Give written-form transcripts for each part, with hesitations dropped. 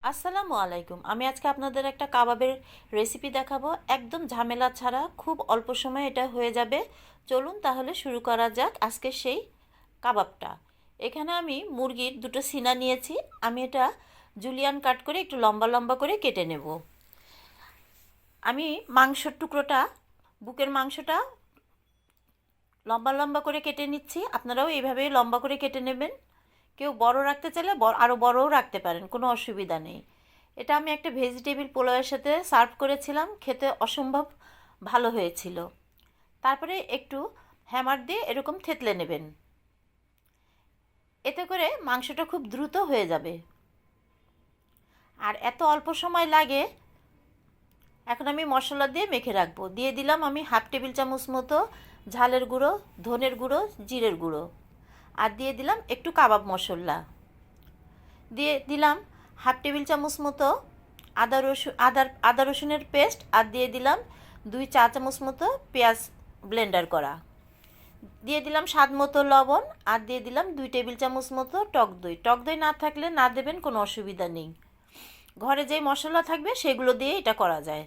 আসসালামু আলাইকুম। আমি আজকে আপনাদের একটা কাবাবের রেসিপি দেখাবো, একদম ঝামেলা ছাড়া, খুব অল্প সময়ে এটা হয়ে যাবে। চলুন তাহলে শুরু করা যাক আজকে সেই কাবাবটা। এখানে আমি মুরগির দুটো সিনা নিয়েছি। আমি এটা জুলিয়ান কাট করে একটু লম্বা লম্বা করে কেটে নেব। আমি মাংসর টুকরোটা, বুকের মাংসটা লম্বা লম্বা করে কেটে নিচ্ছি। আপনারাও এইভাবেই লম্বা করে কেটে নেবেন। কেউ বড় রাখতে চাইলে আরও বড়ও রাখতে পারেন, কোনো অসুবিধা নেই। এটা আমি একটা ভেজিটেবিল পোলাওয়ের সাথে সার্ভ করেছিলাম, খেতে অসম্ভব ভালো হয়েছিল। তারপরে একটু হ্যামার দিয়ে এরকম থেতলে নেবেন, এতে করে মাংসটা খুব দ্রুত হয়ে যাবে। আর এত অল্প সময় লাগে। এখন আমি মশলা দিয়ে মেখে রাখবো। দিয়ে দিলাম আমি হাফ টেবিল চামচ মতো ঝালের গুঁড়ো, ধনের গুঁড়ো, জিরের গুঁড়ো, আর দিয়ে দিলাম একটু কাবাব মশলা। দিয়ে দিলাম হাফ টেবিল চামচ মতো আদা রসুনের পেস্ট, আর দিয়ে দিলাম 2 চা চামচ মতো পেঁয়াজ ব্লেন্ডার করা। দিয়ে দিলাম স্বাদ মতো লবণ, আর দিয়ে দিলাম 2 টেবিল চামচ মতো টক দই। টক দই না থাকলে না দেবেন, কোনো অসুবিধা নেই। ঘরে যেই মশলা থাকবে সেগুলো দিয়ে এটা করা যায়।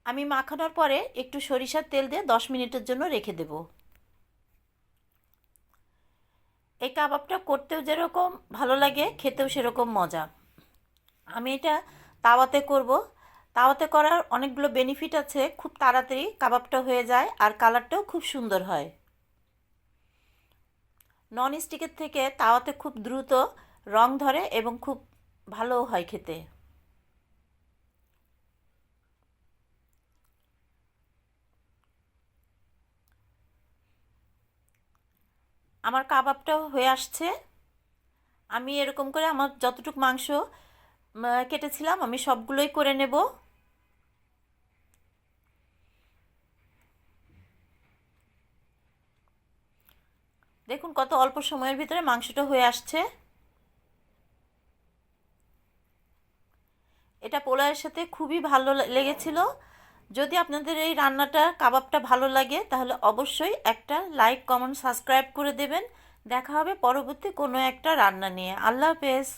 আমি মাখানোর পরে একটু সরিষার তেল দিয়ে 10 মিনিটের জন্য রেখে দেব। এই কাবাবটা করতেও যেরকম ভালো লাগে, খেতেও সেরকম মজা। আমি এটা তাওয়াতে করব। তাওয়াতে করার অনেকগুলো বেনিফিট আছে। খুব তাড়াতাড়ি কাবাবটা হয়ে যায়, আর কালারটাও খুব সুন্দর হয়। নন স্টিকের থেকে তাওয়াতে খুব দ্রুত রং ধরে এবং খুব ভালোও হয় খেতে। আমার কাবাবটাও হয়ে আসছে। আমি এরকম করে আমার যতটুকু মাংস কেটেছিলাম আমি সবগুলোই করে নেব। দেখুন কত অল্প সময়ের ভিতরে মাংসটা হয়ে আসছে। এটা পোলাওয়ের সাথে খুবই ভালো লেগেছিল। যদি আপনাদের এই রান্নাটা, কাবাবটা ভালো লাগে, তাহলে অবশ্যই একটা লাইক, কমেন্ট, সাবস্ক্রাইব করে দেবেন। দেখা হবে পরবর্তী কোনো একটা রান্না নিয়ে। আল্লাহ হাফেজ।